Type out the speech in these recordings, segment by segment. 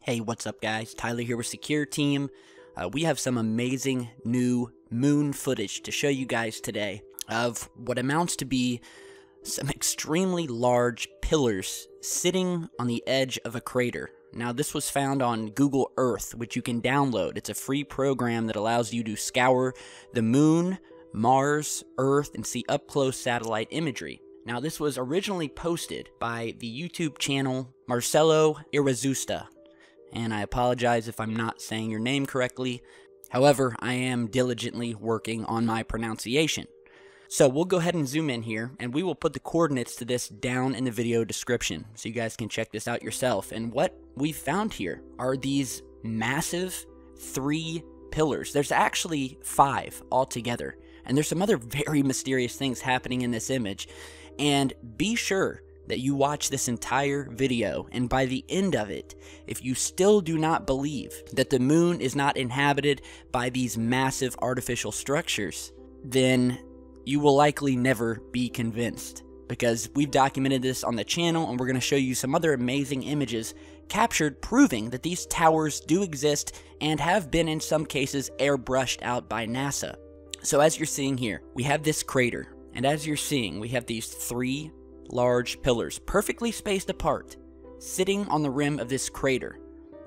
Hey, what's up guys? Tyler here with Secureteam. We have some amazing new moon footage to show you guys today of what amounts to be some extremely large pillars sitting on the edge of a crater. Now this was found on Google Earth, which you can download. It's a free program that allows you to scour the moon, Mars, Earth, and see up-close satellite imagery. Now this was originally posted by the YouTube channel Marcelo Irazusta. And I apologize if I'm not saying your name correctly. However, I am diligently working on my pronunciation. So we'll go ahead and zoom in here, and we will put the coordinates to this down in the video description, so you guys can check this out yourself. And what we found here are these massive 3 pillars. There's actually 5 altogether, and there's some other very mysterious things happening in this image. And be sure that you watch this entire video, and by the end of it, if you still do not believe that the moon is not inhabited by these massive artificial structures, then you will likely never be convinced, because we've documented this on the channel, and we're going to show you some other amazing images captured proving that these towers do exist and have been in some cases airbrushed out by NASA. So as you're seeing here, we have this crater, and as you're seeing, we have these 3 large pillars, perfectly spaced apart, sitting on the rim of this crater.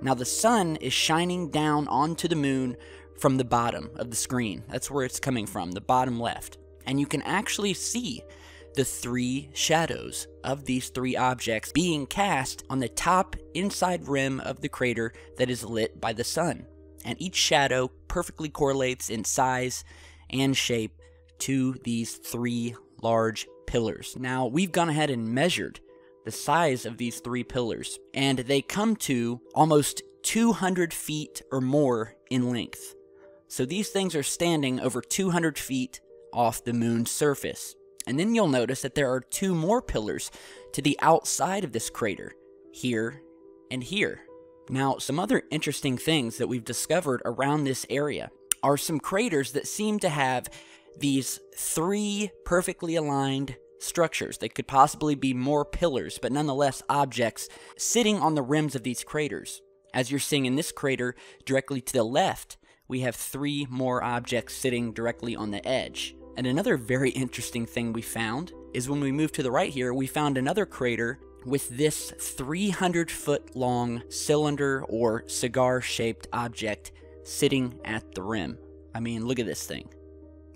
Now the sun is shining down onto the moon from the bottom of the screen. That's where it's coming from, the bottom left. And you can actually see the 3 shadows of these 3 objects being cast on the top inside rim of the crater that is lit by the sun. And each shadow perfectly correlates in size and shape to these 3 large pillars. Now, we've gone ahead and measured the size of these 3 pillars, and they come to almost 200 feet or more in length. So these things are standing over 200 feet off the moon's surface. And then you'll notice that there are 2 more pillars to the outside of this crater, here and here. Now, some other interesting things that we've discovered around this area are some craters that seem to have these 3 perfectly aligned structures. They could possibly be more pillars, but nonetheless objects sitting on the rims of these craters. As you're seeing in this crater directly to the left, we have 3 more objects sitting directly on the edge. And another very interesting thing we found is when we move to the right here, we found another crater with this 300-foot long cylinder or cigar-shaped object sitting at the rim. I mean, look at this thing.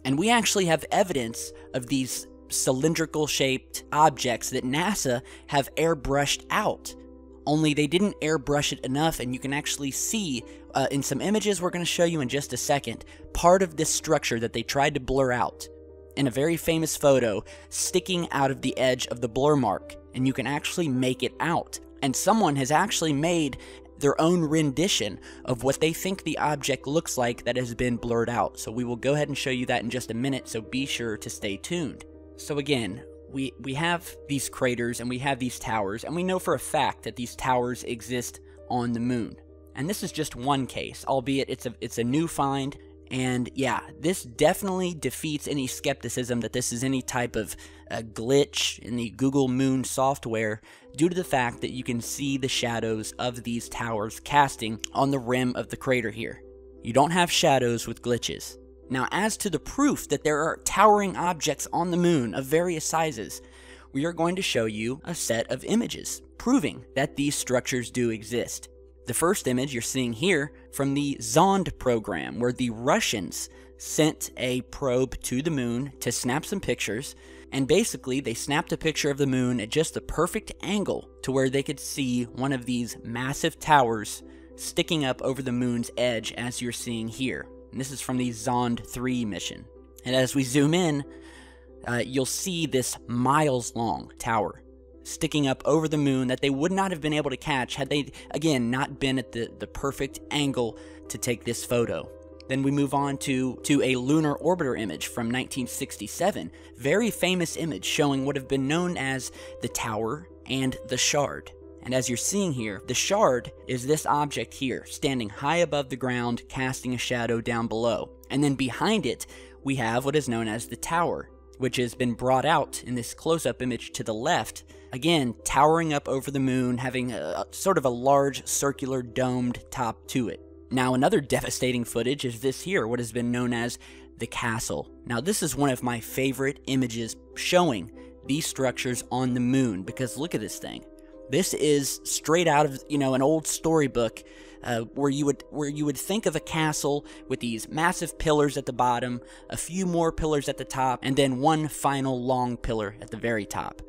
And we actually have evidence of these cylindrical shaped objects that NASA have airbrushed out. Only they didn't airbrush it enough, and you can actually see in some images we're going to show you in just a second, part of this structure that they tried to blur out in a very famous photo sticking out of the edge of the blur mark, and you can actually make it out. And someone has actually made their own rendition of what they think the object looks like that has been blurred out. So we will go ahead and show you that in just a minute, so be sure to stay tuned. So again, we have these craters and we have these towers, and we know for a fact that these towers exist on the moon. And this is just one case, albeit it's a new find. And yeah, this definitely defeats any skepticism that this is any type of glitch in the Google Moon software, due to the fact that you can see the shadows of these towers casting on the rim of the crater here. You don't have shadows with glitches. Now, as to the proof that there are towering objects on the moon of various sizes, we are going to show you a set of images proving that these structures do exist. The first image you're seeing here from the Zond program, where the Russians sent a probe to the moon to snap some pictures, and basically they snapped a picture of the moon at just the perfect angle to where they could see one of these massive towers sticking up over the moon's edge, as you're seeing here. And this is from the Zond 3 mission. And as we zoom in, you'll see this miles-long tower sticking up over the moon that they would not have been able to catch had they, again, not been at the perfect angle to take this photo. Then we move on to a lunar orbiter image from 1967. Very famous image showing what have been known as the tower and the shard. And as you're seeing here, the shard is this object here, standing high above the ground, casting a shadow down below. And then behind it, we have what is known as the tower. which has been brought out in this close-up image to the left, again, towering up over the moon, having a sort of a large circular domed top to it. Now, another devastating footage is this here, what has been known as the castle. Now, this is one of my favorite images showing these structures on the moon, because look at this thing. This is straight out of, an old storybook where you would think of a castle with these massive pillars at the bottom, a few more pillars at the top, and then one final long pillar at the very top.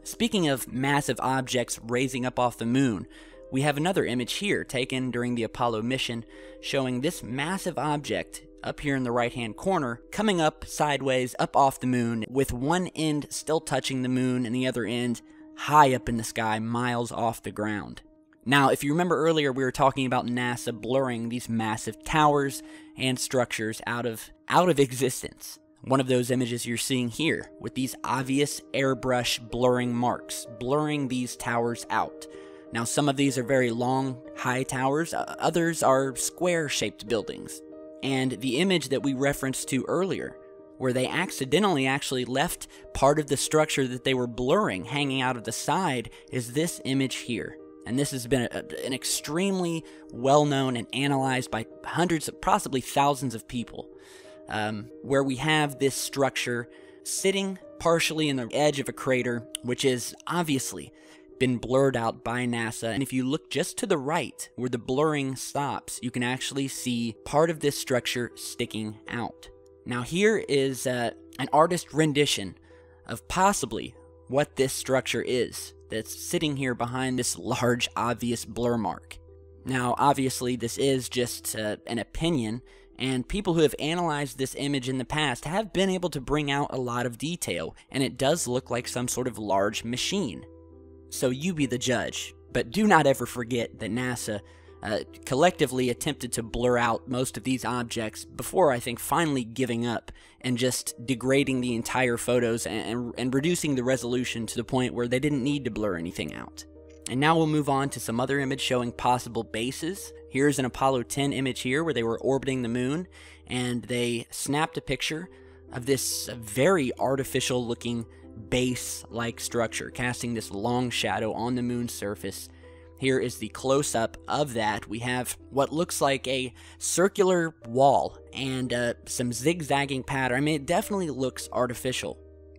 Speaking of massive objects raising up off the moon, we have another image here taken during the Apollo mission showing this massive object up here in the right-hand corner coming up sideways up off the moon, with one end still touching the moon and the other end high up in the sky, miles off the ground. Now, if you remember earlier, we were talking about NASA blurring these massive towers and structures out of existence. One of those images you're seeing here, with these obvious airbrush blurring marks, blurring these towers out. Now, some of these are very long, high towers, others are square-shaped buildings. And the image that we referenced to earlier, where they accidentally actually left part of the structure that they were blurring hanging out of the side, is this image here. And this has been an extremely well-known and analyzed by hundreds, possibly thousands of people, where we have this structure sitting partially in the edge of a crater, which is obviously been blurred out by NASA. And if you look just to the right, where the blurring stops, you can actually see part of this structure sticking out. Now here is an artist rendition of possibly what this structure is that's sitting here behind this large, obvious blur mark. Now, obviously, this is just an opinion, and people who have analyzed this image in the past have been able to bring out a lot of detail, and it does look like some sort of large machine. So you be the judge, but do not ever forget that NASA collectively attempted to blur out most of these objects before, I think, finally giving up and just degrading the entire photos and reducing the resolution to the point where they didn't need to blur anything out. And now we'll move on to some other image showing possible bases. Here's an Apollo 10 image here where they were orbiting the moon, and they snapped a picture of this very artificial looking base-like structure, casting this long shadow on the moon's surface. Here is the close-up of that. We have what looks like a circular wall and some zigzagging pattern. I mean, it definitely looks artificial.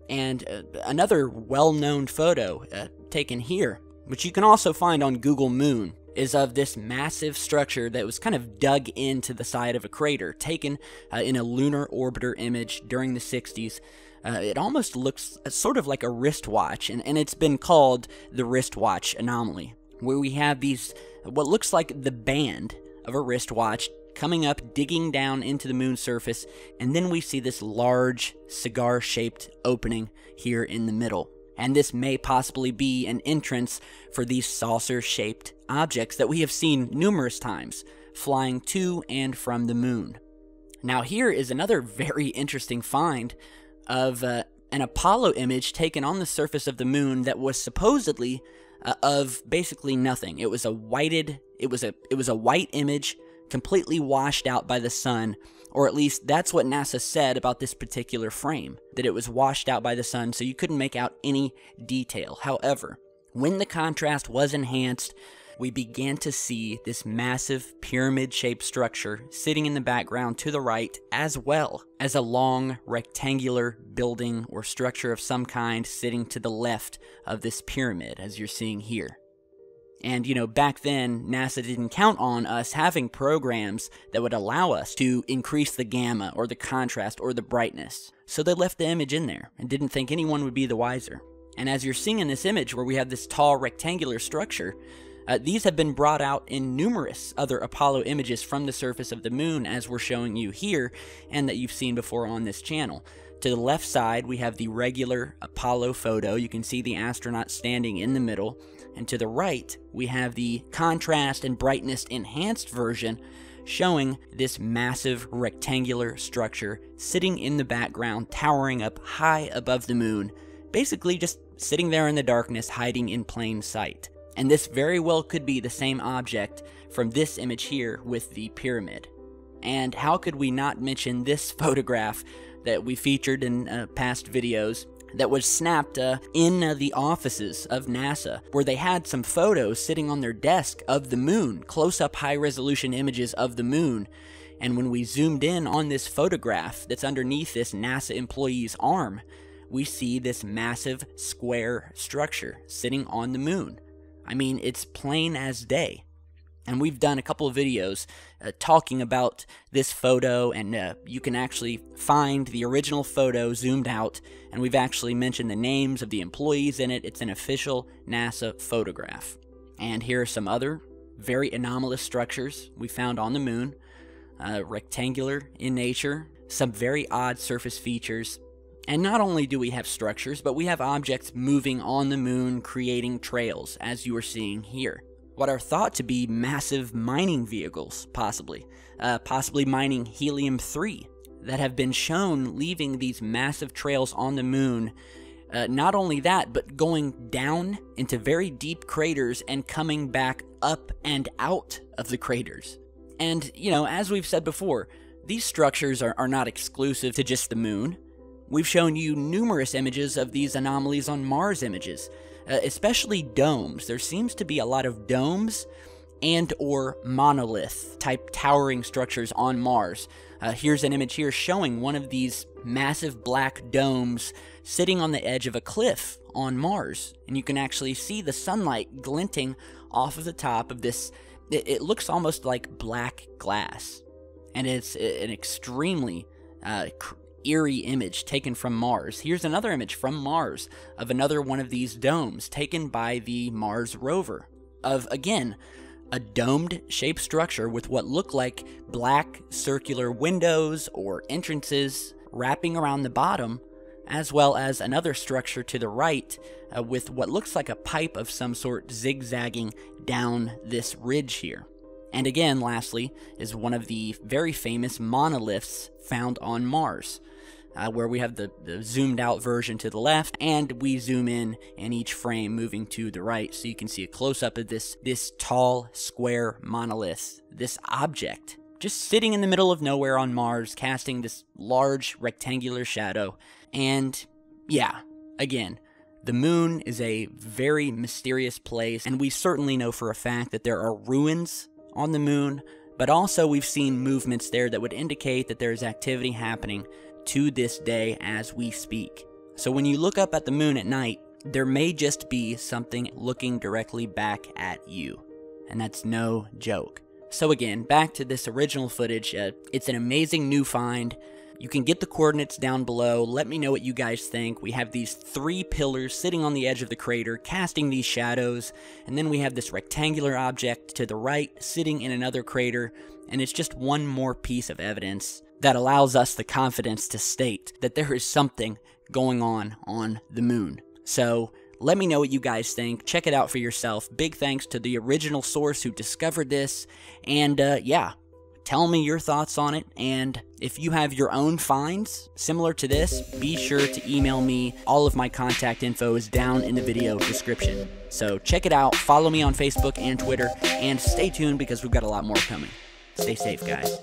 And another well-known photo taken here, which you can also find on Google Moon, is of this massive structure that was kind of dug into the side of a crater, taken in a lunar orbiter image during the 60s. It almost looks sort of like a wristwatch, and it's been called the wristwatch anomaly, where we have these, what looks like the band of a wristwatch coming up, digging down into the moon's surface, and then we see this large cigar-shaped opening here in the middle. And this may possibly be an entrance for these saucer-shaped objects that we have seen numerous times flying to and from the moon. Now here is another very interesting find of an Apollo image taken on the surface of the moon that was supposedly of basically nothing. It was a whited, it was a white image, completely washed out by the sun, or at least that's what NASA said about this particular frame, that it was washed out by the sun, so you couldn't make out any detail. However, when the contrast was enhanced, we began to see this massive pyramid-shaped structure sitting in the background to the right, as well as a long rectangular building or structure of some kind sitting to the left of this pyramid, as you're seeing here. And, back then, NASA didn't count on us having programs that would allow us to increase the gamma or the contrast or the brightness. So they left the image in there and didn't think anyone would be the wiser. And as you're seeing in this image where we have this tall rectangular structure, these have been brought out in numerous other Apollo images from the surface of the moon, as we're showing you here, and that you've seen before on this channel. To the left side, we have the regular Apollo photo. You can see the astronaut standing in the middle. And to the right, we have the contrast and brightness enhanced version showing this massive rectangular structure sitting in the background, towering up high above the moon, basically just sitting there in the darkness, hiding in plain sight. And this very well could be the same object from this image here with the pyramid. And how could we not mention this photograph that we featured in past videos that was snapped in the offices of NASA, where they had some photos sitting on their desk of the moon, close-up high-resolution images of the moon. And when we zoomed in on this photograph that's underneath this NASA employee's arm, we see this massive square structure sitting on the moon. I mean, it's plain as day. And we've done a couple of videos talking about this photo, and you can actually find the original photo zoomed out, and we've actually mentioned the names of the employees in it. It's an official NASA photograph. And here are some other very anomalous structures we found on the moon, rectangular in nature, some very odd surface features. And not only do we have structures, but we have objects moving on the moon, creating trails, as you are seeing here. What are thought to be massive mining vehicles, possibly mining helium-3, that have been shown leaving these massive trails on the moon. Not only that, but going down into very deep craters and coming back up and out of the craters. And, you know, as we've said before, these structures are not exclusive to just the moon. We've shown you numerous images of these anomalies on Mars images. Especially domes. There seems to be a lot of domes and or monolith type towering structures on Mars. Here's an image here showing one of these massive black domes sitting on the edge of a cliff on Mars, and you can actually see the sunlight glinting off of the top of this. It looks almost like black glass, and it's an extremely eerie image taken from Mars. Here's another image from Mars of another one of these domes taken by the Mars rover of, again, a domed shaped structure with what look like black circular windows or entrances wrapping around the bottom, as well as another structure to the right with what looks like a pipe of some sort zigzagging down this ridge here. And again, lastly, is one of the very famous monoliths found on Mars, where we have the zoomed out version to the left, and we zoom in each frame moving to the right, so you can see a close-up of this tall, square monolith, this object, just sitting in the middle of nowhere on Mars, casting this large rectangular shadow. And yeah, again, the moon is a very mysterious place, and we certainly know for a fact that there are ruins on the moon, but also we've seen movements there that would indicate that there is activity happening to this day as we speak. So when you look up at the moon at night, there may just be something looking directly back at you, and that's no joke. So again, back to this original footage, it's an amazing new find. You can get the coordinates down below. Let me know what you guys think. We have these 3 pillars sitting on the edge of the crater, casting these shadows, and then we have this rectangular object to the right, sitting in another crater, and it's just one more piece of evidence that allows us the confidence to state that there is something going on the moon. So let me know what you guys think. Check it out for yourself. Big thanks to the original source who discovered this, and yeah, tell me your thoughts on it, and if you have your own finds similar to this, be sure to email me. All of my contact info is down in the video description. So check it out, follow me on Facebook and Twitter, and stay tuned because we've got a lot more coming. Stay safe, guys.